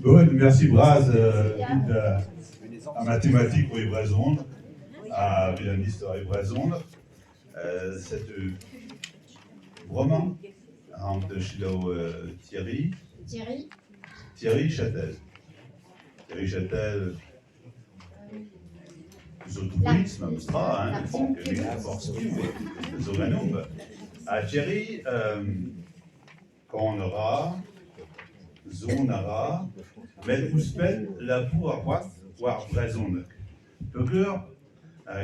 Bon, merci Braz, à mathématiques pour Ibrazonde, à violoniste à Ibrazonde. C'est roman de Chilo Thierry. Thierry Châtel. Thierry Châtel, Zodwitz, Mamstra, hein, Zoganum. À Thierry, Cornera, Zonara, met Ouspel, la pour à droite, war Brezonnek. Peugeur,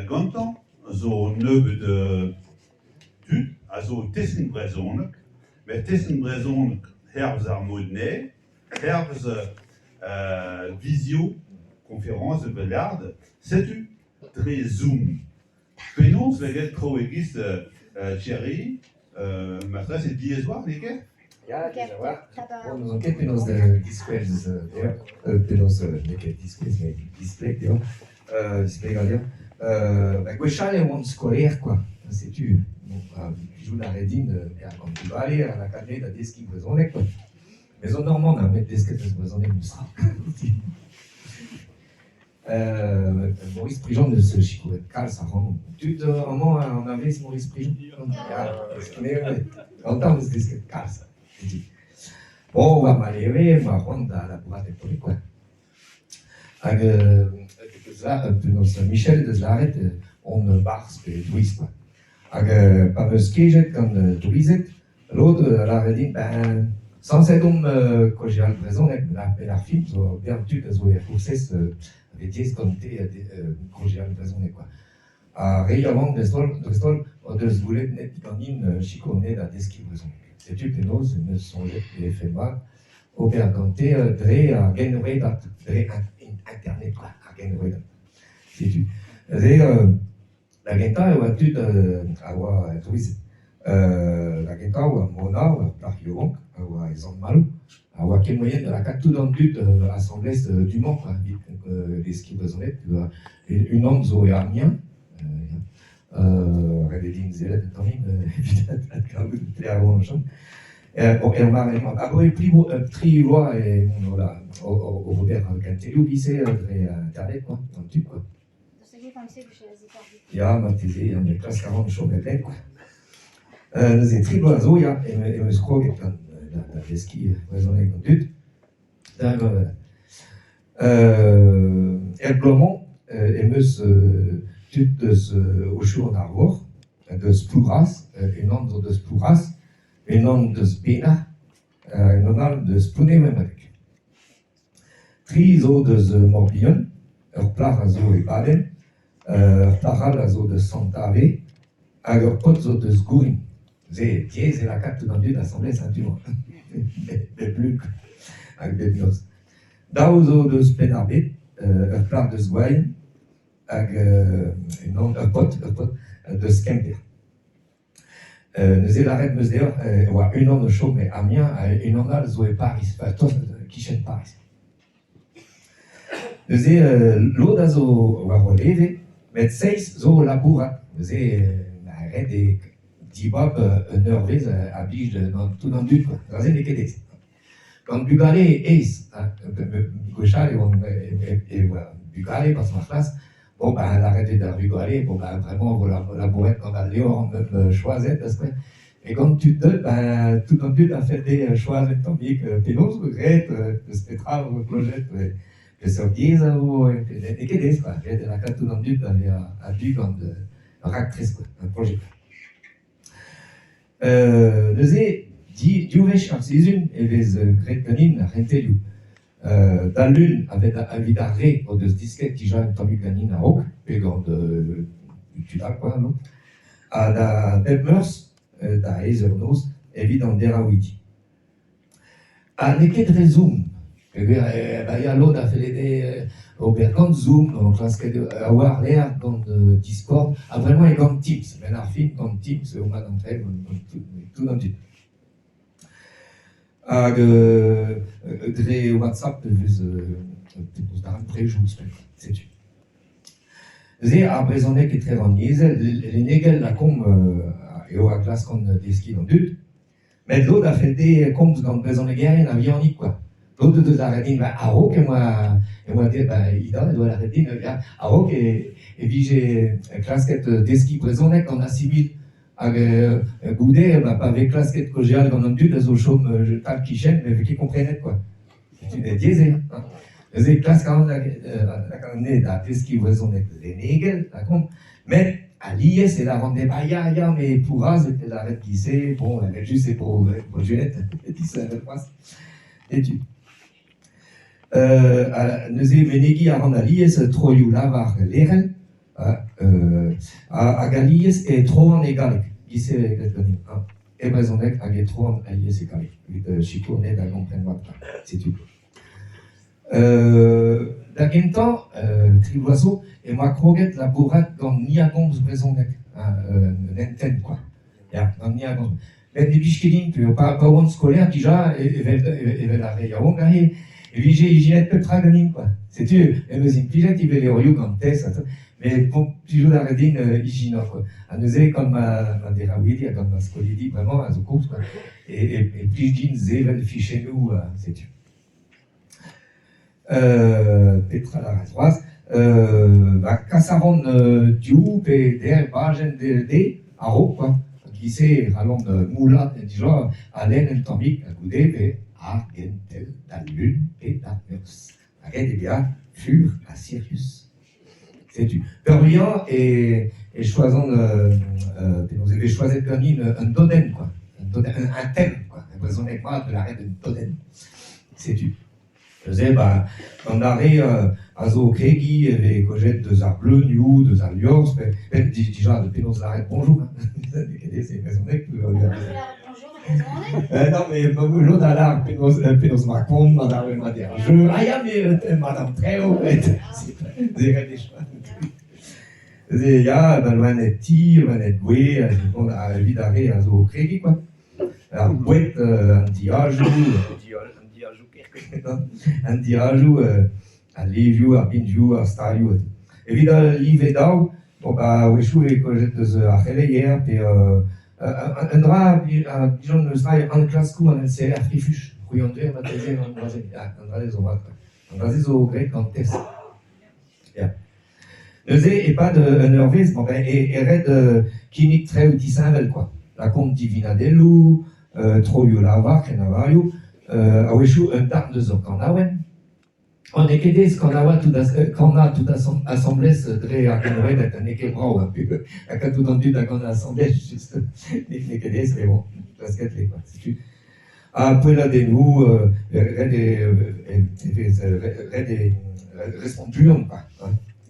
Gantan, zo neube de Tut, a zo Tessen Brezonnek, met Tessen Brezonnek, herbs armodne, herbs visio, conférence de Bellarde, c'est-tu très zoom. Penons, veget croegis Thierry, matra, c'est diesoir, les gars? Ja, déjà, voilà. Nous enquête penos de displays, penos de displays, display, display, Gwechal est un scolaire, quoi. C'est tu. Joue la redine, quand tu vas aller à la cadette à des skis besoin, quoi. Mais en normand, on a des skis besoin de Moussra. Maurice Prigent de ce Chico Cal, ça rend. Tu te moment on avait Maurice Prigent. On entend des skis Cal, ça. Bon, on va m'aller, on va rendre à la boîte de quoi. Avec Michel de Zlaret, on barre que Louis, quoi. Avec pas me skier comme Louisette, l'autre, la redine, ben, sans cet homme que j'ai à présent, la film, bien tu as joué à Courses, avec 10 comtés, que j'ai à présent, quoi. Réellement, de Stol, de Zoulet, net, canine, chiconé, la description. C'est tu que nous, ne sont les FMA, au Berganté, Dré à Genredat, Dré Internet, quoi, à Genredat. C'est tu. La Genta, ou à tu, à Toulouse. La Genta, ou à Mona, ou à Plario, ou à Zanmal, ou à quel moyen de la carte tout dans le but, assemblée du Mans, les skis besoinnettes, une onde zo et Amiens. Rededin Zélet, évidemment, avant champ. Et on va après Triois et au Robert Cantelio qui c'est Internet, quoi, dans le tube, quoi. Ja, ma tese, on est classe 40 chaud, mais quoi. Nous sommes très oiseaux, ja, et me scroll, et la ski, raisonner comme tube. Et Blomont, et me au chaud en arbre, de Splouras, une onde de Splouras, une onde de Spina, une onde de Spouné même avec. Trizo de Morbihan, Plazo et Baden, Plarazo de Santave, alors Pozzo de Sgourin. C'est pièce et la carte dans l'Assemblée Saint-Dumont. Mais plus avec des bios. Daozo de Spenarbet, Plar de Sgouin, avec un pote de Skemper. Nous avons l'arrêt de me dire, une onde chaud, mais Amiens, une onde zoé Paris, qui chète Paris. Nous avons l'eau d'azo va relever, mais 6 zo laboura. Nous avons l'arrêt des Dibab, nerveux, habillé dans tout dans le but, quoi. Dans les quédés. Quand Bugalé est, Gauchal et Bugalé, parce que ma classe, bon, ben, elle a arrêté de rigoler, bon, ben, vraiment, on la bourrette quand elle Léon, même choisette, parce que, et quand tu te, ben, tout en but, a fait des choix, tant bien que Pénos, regrette, de Spectra, ou Clogette, que Sordiez, ou, et que des, quoi, et de la carte tout en but, d'aller à but, comme de ractrice, quoi, un projet. Nous est, dit, Duvech, Arcisum, et les Grecanin, Renteliu. Dans l'une, avec Avidaré, au deux disquettes qui j'ai entendu gagner à Rock, et quand tu l'as quoi, non? À la Bedmers, à Ezernos, évidemment, d'Erawiti. À Neket Rezoom, il y a l'autre a fait les au Bergant Zoom, donc parce qu'avoir l'air dans Discord, a vraiment un grand Teams, mais l'arfin dans Teams, au mal d'entrée, tout dans le de WhatsApp, de préjoues, c'est tu. C'est à présenter qui est très renié, les négels la comme et au classe comme des skis dans but, mais l'autre a fait des comptes dans le présent de guerre, il n'a rien ni quoi. l'autre de la redine, bah, Arok, et moi, dit, bah, Ida, de la redine, Arok, et puis j'ai clasquette d'esquis présonnec en a civil, avec Goudet, bah, pas avec clasquette que j'ai dans un but, les autres chaumes, je tape qui chaîne, mais qui comprennent, quoi. C'est une diésé, hein. Les classes quand la canne da d'esquis présonnec, les négels, d'accord, mais, à l'IS, c'est la rendait pas, mais pour Az, c'était la red qui sait, bon, elle juste c'est pour Juliette, elle dit ça, elle passe. Et tu. Nous avons vénégi à rendre à l'IS, trop you lavar l'eren, à Galies et trop en égal, qui sait les gagner. Et raisonnec, à trop en l'IS égal. Chico n'est pas comprendre, c'est tout. D'aquel temps, Triboiseau, et moi, croquette la bourrate dans Niagons raisonnec, l'antenne, quoi. Dans Niagons. Mais des bichkilines, pas un scolaire, déjà, et la réunion, et puis j'ai peu de traganin, quoi. C'est tu, et me dit, puis il les oriou quand t'es, mais bon, toujours la redine, hygiène, quoi. À nous, comme ma dérawidi, comme ma scolidi, vraiment, à ce cours, quoi. Et puis je dis, zével, fiché nous, c'est tu. Petra la rasoise, Cassaron Diou, et der Bagen de Aro, quoi. Qui sait, allons, moula, déjà, Alain, un tomique, à Goudé, mais Argentel, la lune et la murs. Arrête, eh bien, furent à Sirius. C'est tu. Perriand et choisant, nous avez choisi de gagner un doden, quoi. Un thème, quoi. Raisonnez pas de l'arrêt d'un doden. C'est tu. Je disais, bah, on arrive à Zokregi, avec cogette de arts bleus, new, de arts liors, mais déjà, depuis nos arrêts, bonjour. C'est raisonné que. Bonjour, Non, mais l'autre à l'art, Pénos Macron, madame Madère. Mais madame très haut, c'est des choix. Il y a, ben, est petit, est doué, on a envie d'arrêter à Zokregi, quoi. Alors, bouette, un diajou, un diajou, un livre, un pinjou, un stariou. Évidemment, l'Ivedau, bon, bah, oui, je suis cogette de Achelle hier, puis, un drap, disons, nous sommes en classe coup, en LCR, frifuche. Oui, on dirait, ma thèse, on va dire, un drap des omates. Un drap des au grec, en test. Nous et pas de nerveux, bon, ben, et red, qui nique très outil simple, quoi. La compte divina des loups, trop you lava, kenavario, a weshu un dark de zokanawen. On est qu'aidé ce qu'on a tout assemblé, ce dre à Canoë d'être un équebrau, un peu, à tout entendu d'un assemblée, juste, n'est qu'aidé, c'est bon, parce qu'elle fait quoi, c'est tu. Après là, des nous, des respondus, quoi,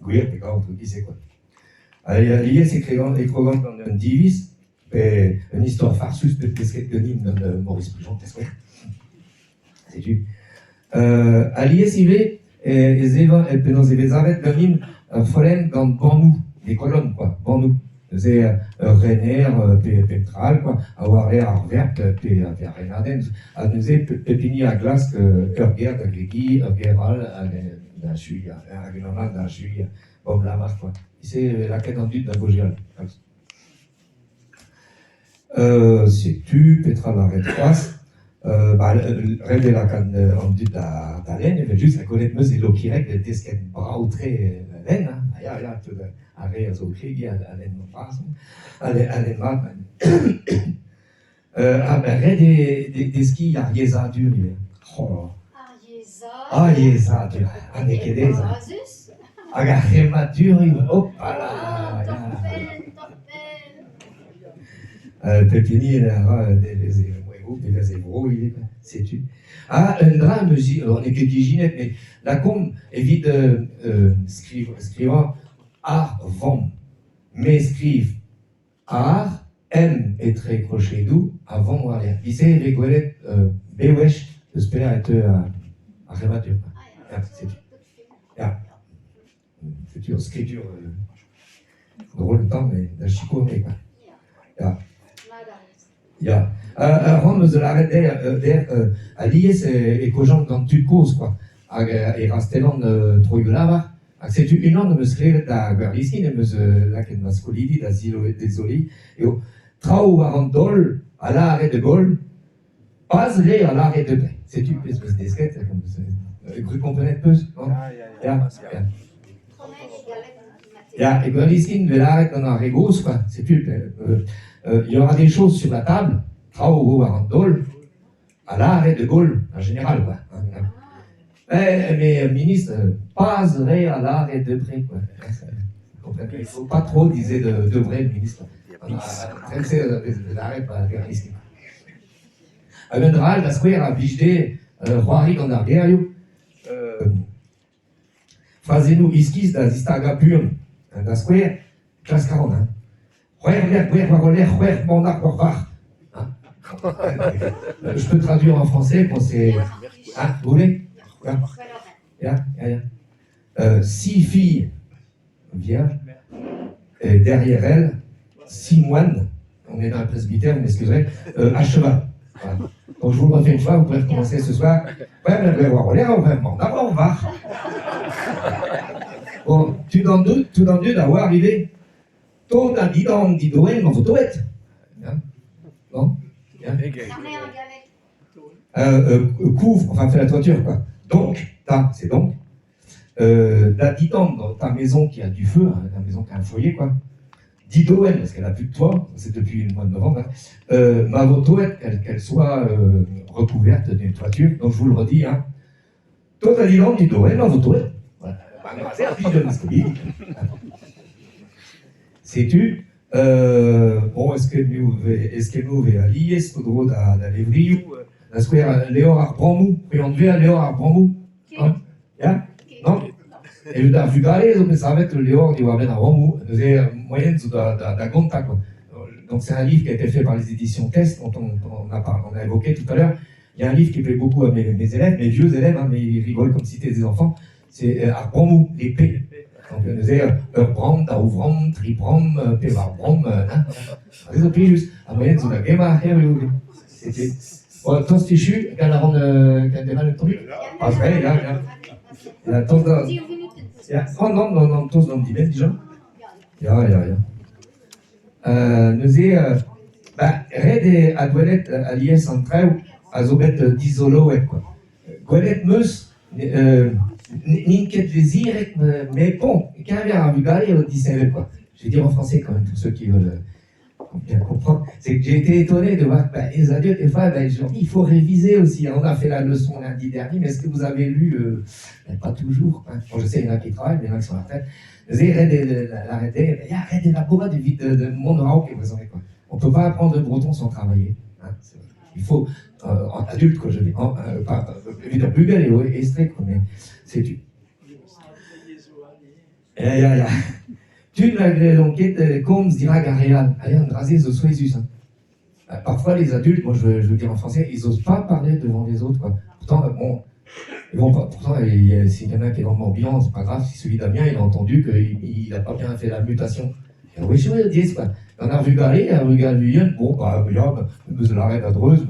oui, mais quand on dit c'est quoi. Alors, il y a ces programmes comme un divis, une histoire farceuse, peut-être que Nîmes, de Maurice Pujon, c'est tu. À l'ISIV, et nos événements gagnent Folen dans Banou, les colonnes, quoi, Banou. C'est Renner, Pétral, quoi, avoir l'air verte, puis Renaden. À nous, Pépini à glace, Urger, Grégui, Urgeral, d'un chui, un gouvernement d'un chui, Bob Lamarck, quoi. C'est la quête en but d'un Bogial. C'est tu, Pétral à Redcroisse. Rêver la canne en dut à laine, mais juste à connaître meuse et l'eau qui règle, des skets bras ou très laine, hein. Il y a tout arrêt à Zokrig, à laine non pas, à laine mat. Ben, des skis, il y a Riesa dur, oh. Riesa dur, un équedeza. Agarré ma dur, hop là. Pépini, des ébros, c'est-tu. Un drame, on est que Ginette, mais la com évite scrivant art vom, mais scrive art, m et très crochet doux, avant ou arrière. Il sait, les goélettes, bewesh, j'espère être à rémature. C'est-tu. C'est-tu, en scripture, drôle de temps, mais d'un chico, mais quoi. Ja. Rome de l'arrêt à l'IS et cogent quand tu causes, quoi. Et rastellon troyulava. C'est une onde me scrive da guerrisine, me la qu'elle mascolidi, da zilo, désolé. Et au trau arandol, à l'arrêt de gol, passerait à l'arrêt de près. C'est une espèce d'esquette, comme vous comprenez peu, non? Ja, ja. Ja, et quand ici, on l'arrête dans un régos, quoi. C'est plus. Il y aura des choses sur la table, Trao Arandol, à l'arrêt de Gaulle, en général, quoi. Mais ministre, passerait à l'arrêt de près, quoi. Il ne faut pas trop, disait de vrai, le ministre. C'est l'arrêt, pas ici. En général, la square a vigé, Roari dans la guerre, fazez-nous esquisse dans Istaga pur, dans la square, classe 40, hein. Je peux traduire en français quand c'est. Ah, vous voulez? Yeah, yeah, yeah. 6 filles vierges, et derrière elles, 6 moines, on est dans le presbytère, vous m'excuserez, à cheval. Voilà. Donc je vous le refais une fois, vous pouvez recommencer ce soir. Bon, tu dans Dieu d'avoir arrivé. Tout un bidon d'idoué, mon photoette. Bon? Couvre, enfin fait la toiture, quoi. Donc, c'est donc. La didon dans ta maison qui a du feu, hein, ta maison qui a un foyer, quoi. Didoen, parce qu'elle a plus de toit, c'est depuis le mois de novembre, hein. Ma votoette, qu'elle soit recouverte d'une toiture, donc je vous le redis, hein. Toi, t'as dit non, Didoen, ma votoette. Voilà. C'est un de masculine. Sais-tu, bon, est-ce que nous ali, est-ce que nous da Lévriou, la square Léor Arbramou, puis on devait à Léor Arbramou, hein, ya, non? Et le da Fugale, donc ça va être Léor du Warben Arbramou, c'est moyen de Gonta, quoi. Donc c'est un livre qui a été fait par les éditions Test, dont on a évoqué tout à l'heure. Il y a un livre qui plaît beaucoup à mes élèves, mes vieux élèves, hein, mais ils rigolent comme si c'était des enfants. C'est Arbramou, l'épée. Donc, on disait Urbram, Taouvram, Tribram, Pevarbram, c'est pays juste. À moyenne, c'est la Gema, c'était. Bon, ton stichu, quand la ronde, quand elle a le truc, ah, c'est vrai, là. La tos dans. Oh non, tos dans le divan, déjà. Ja. Nous est, red à Gouelet, à l'IS en treu, à Zobet d'Isolo, quoi. Gouelet meus, Ninket Vézirek, mais bon, quand il y a un vulgaire, il dit c'est quoi. Je vais dire en français quand même, pour ceux qui veulent bien comprendre. C'est que j'ai été étonné de voir que les adultes, des fois, il faut réviser aussi. On a fait la leçon lundi dernier, mais est-ce que vous avez lu pas toujours, hein. Bon, je sais, il y en a qui travaillent, il y en a qui sont à la retraite. Arrêtez la bourrade de monde rauque, quoi. On ne peut pas apprendre le breton sans travailler. Hein. Il faut, en adulte, quoi, je dis, évidemment, plus belle et strict, mais c'est tu. Tu l'enquête, comme se dira Garéal, allez, on rasé ce soisus. Parfois, les adultes, moi je veux dire en français, ils n'osent pas parler devant les autres, quoi. Pourtant, pourtant, s'il y en a qui est dans le Morbihan, c'est pas grave, si celui d'Amiens, il a entendu qu'il n'a pas bien fait la mutation. Oui, je veux dire, quoi. On a vu Galé, on a vu Lyon, bon, il y a l'arrêt d'Adreuse,